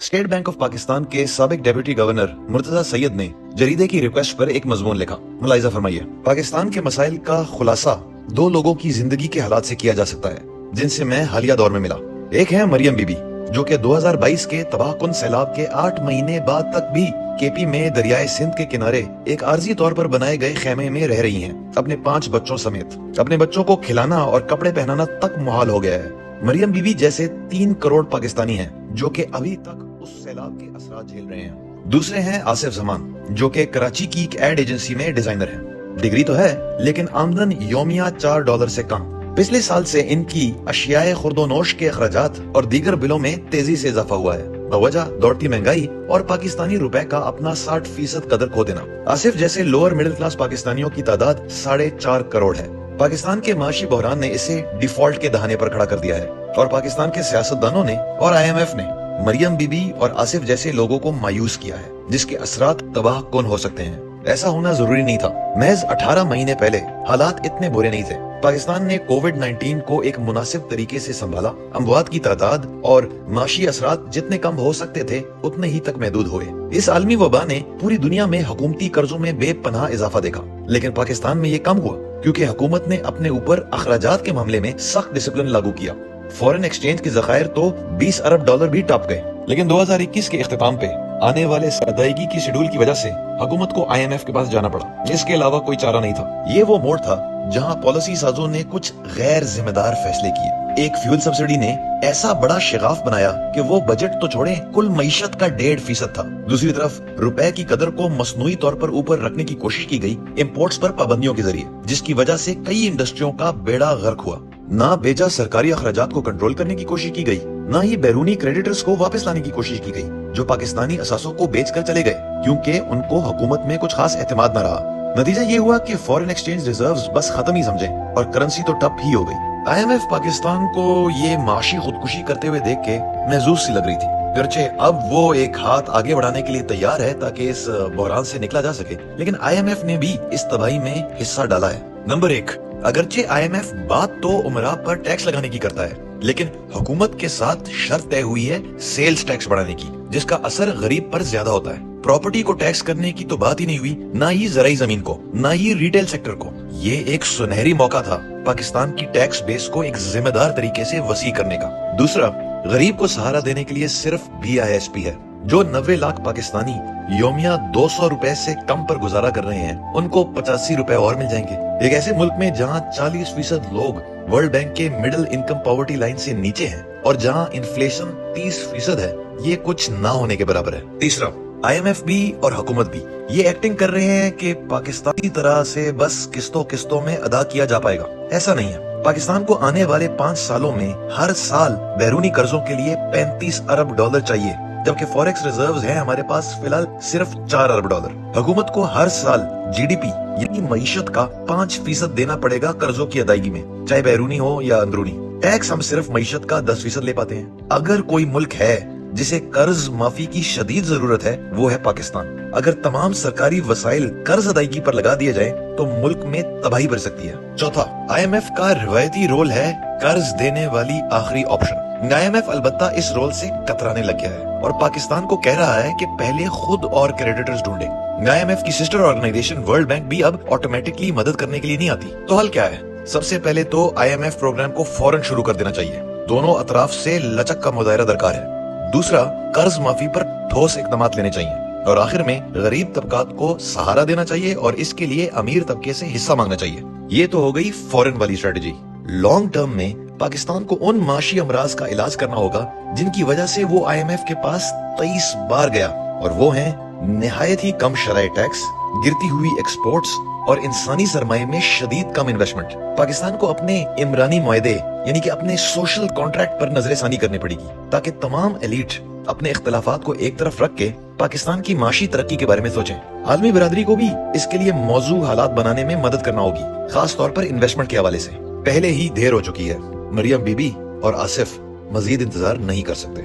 State bank of Pakistan के साबिक deputy governor Murtaza Syed ने जरीदे की रिक्वेस्ट पर एक मजमून लिखा। मुलाहिजा फरमाइए। पाकिस्तान के मसाइल का खुलासा दो लोगों की जिंदगी के हालात से किया जा सकता है जिनसे मैं हालिया दौर में मिला। एक है मरियम बीबी, जो कि 2022 के तबाहकुन सैलाब के 8 महीने बाद तक भी केपी में दरियाए सिंध के किनारे एक आर्जी तौर पर बनाए गए खेमे में रह रही हैं, अपने 5 बच्चों समेत। अपने बच्चों को खिलाना और कपड़े पहनाना तक मुहाल हो गया है। मरियम बीबी जैसे 3 करोड़ पाकिस्तानी हैं जो कि अभी तक उस सैलाब के असरात झेल रहे हैं। दूसरे हैं आसिफ जमान, जो कि कराची की एक एड एजेंसी में डिजाइनर हैं। डिग्री तो है लेकिन आमदन योमिया $4 से कम। पिछले साल से इनकी अशियाए खुर्दोनोश के अखराजात और दीगर बिलों में तेजी से इजाफा हुआ है। वजह दौड़ती महंगाई और पाकिस्तानी रुपए का अपना 60% कदर खो देना। आसिफ जैसे लोअर मिडिल क्लास पाकिस्तानियों की तादाद 4.5 करोड़ है। पाकिस्तान के माशी बहरान ने इसे डिफॉल्ट के दहाने पर खड़ा कर दिया है और पाकिस्तान के सियासतदानों ने और IMF ने मरियम बीबी और आसिफ जैसे लोगों को मायूस किया है, जिसके असरात तबाह कौन हो सकते हैं। ऐसा होना जरूरी नहीं था। महज 18 महीने पहले हालात इतने बुरे नहीं थे। पाकिस्तान ने कोविड-19 को एक मुनासिब तरीके से संभाला। अमवात की तादाद और माशी असरात जितने कम हो सकते थे उतने ही तक महदूद हुए। इस आलमी वबा ने पूरी दुनिया में हुकूमती कर्जों में बेपनाह इजाफा देखा, लेकिन पाकिस्तान में ये कम हुआ क्योंकि हुकूमत ने अपने ऊपर अखराजात के मामले में सख्त डिसिप्लिन लागू किया। फॉरेन एक्सचेंज के जखायर तो $20 अरब भी टॉप गए, लेकिन 2021 के इख्तिताम पे आने वाले अदायगी की शेड्यूल की वजह से हुकूमत को IMF के पास जाना पड़ा। इसके अलावा कोई चारा नहीं था। ये वो मोड़ था जहां पॉलिसी साजों ने कुछ गैर जिम्मेदार फैसले किए। एक फ्यूल सब्सिडी ने ऐसा बड़ा शिगाफ बनाया कि वो बजट तो छोड़े कुल मईशत का 1.5% था। दूसरी तरफ रुपए की कदर को मसनूई तौर पर ऊपर रखने की कोशिश की गई इम्पोर्ट्स पर पाबंदियों के जरिए, जिसकी वजह से कई इंडस्ट्रियों का बेड़ा गर्क हुआ। ना बेजा सरकारी अखराजात को कंट्रोल करने की कोशिश की गई, ना ही बैरूनी क्रेडिटर्स को वापस लाने की कोशिश की गई जो पाकिस्तानी असासों को बेचकर चले गए क्योंकि उनको हुकूमत में कुछ खास एतमाद न रहा। नतीजा ये हुआ कि फॉरेन एक्सचेंज रिजर्व्स बस खत्म ही समझे और करेंसी तो ठप ही हो गई। IMF पाकिस्तान को ये माशी खुदकुशी करते हुए देख के महजूज सी लग रही थी। गर्चे अब वो एक हाथ आगे बढ़ाने के लिए तैयार है ताकि इस बहरान से निकला जा सके, लेकिन IMF ने भी इस तबाही में हिस्सा डाला है। नंबर 1, अगरचे IMF बात तो उमरा पर टैक्स लगाने की करता है, लेकिन हुकूमत के साथ शर्त तय हुई है सेल्स टैक्स बढ़ाने की, जिसका असर गरीब पर ज्यादा होता है। प्रॉपर्टी को टैक्स करने की तो बात ही नहीं हुई, ना ही ज़राई जमीन को, ना ही रिटेल सेक्टर को। ये एक सुनहरी मौका था पाकिस्तान की टैक्स बेस को एक जिम्मेदार तरीके से वसी करने का। दूसरा, गरीब को सहारा देने के लिए सिर्फ BISP है। जो 90 लाख पाकिस्तानी योमिया 200 रुपए से कम पर गुजारा कर रहे हैं, उनको 85 रुपए और मिल जाएंगे। एक ऐसे मुल्क में जहां 40% लोग वर्ल्ड बैंक के मिडिल इनकम पॉवर्टी लाइन से नीचे हैं और जहां इन्फ्लेशन 30% है, ये कुछ ना होने के बराबर है। तीसरा, IMF भी और हुकूमत भी ये एक्टिंग कर रहे हैं कि पाकिस्तानी तरह से बस किस्तों में अदा किया जा पाएगा। ऐसा नहीं है। पाकिस्तान को आने वाले 5 सालों में हर साल बैरूनी कर्जों के लिए $35 अरब चाहिए, जबकि फॉरेक्स रिजर्व्स हैं हमारे पास फिलहाल सिर्फ $4 अरब। हुकूमत को हर साल GDP यानी मईशत का 5% देना पड़ेगा कर्जों की अदायगी में, चाहे बैरूनी हो या अंदरूनी। टैक्स हम सिर्फ मईशत का 10% ले पाते हैं। अगर कोई मुल्क है जिसे कर्ज माफी की शदीद जरूरत है, वो है पाकिस्तान। अगर तमाम सरकारी वसाइल कर्ज अदायगी पर लगा दिए जाए तो मुल्क में तबाही बढ़ सकती है। चौथा, IMF का रिवायती रोल है कर्ज देने वाली आखिरी ऑप्शन। IMF अलबत्ता इस रोल से कतराने लग गया है और पाकिस्तान को कह रहा है कि पहले खुद और क्रेडिटर्स ढूंढे। IMF की सिस्टर ऑर्गेनाइजेशन वर्ल्ड बैंक भी अब ऑटोमेटिकली मदद करने के लिए नहीं आती। तो हल क्या है? सबसे पहले तो IMF प्रोग्राम को फौरन शुरू कर देना चाहिए। दोनों अतराफ से लचक का मुजाहरा दरकार है। दूसरा, कर्ज माफी पर ठोस इकदाम लेने चाहिए और आखिर में गरीब तबकात को सहारा देना चाहिए और इसके लिए अमीर तबके से हिस्सा मांगना चाहिए। ये तो हो गई फॉरेन वाली स्ट्रेटेजी। लॉन्ग टर्म में पाकिस्तान को उन माशी अमराज का इलाज करना होगा जिनकी वजह से वो IMF के पास 23 बार गया, और वो है निहायत ही कम शरई टैक्स, गिरती हुई एक्सपोर्ट्स और इंसानी सरमाए में शदीद कम इन्वेस्टमेंट। पाकिस्तान को अपने इमरानी मुआहदे यानी कि अपने सोशल कॉन्ट्रैक्ट पर नजरसानी करनी पड़ेगी ताकि तमाम एलीट अपने इख्तलाफात को एक तरफ रख के पाकिस्तान की माशी तरक्की के बारे में सोचें। आलमी बिरादरी को भी इसके लिए मौजू हालात बनाने में मदद करना होगी, खास तौर पर इन्वेस्टमेंट के हवाले से। पहले ही देर हो चुकी है। मरियम बीबी और आसिफ मजीद इंतजार नहीं कर सकते।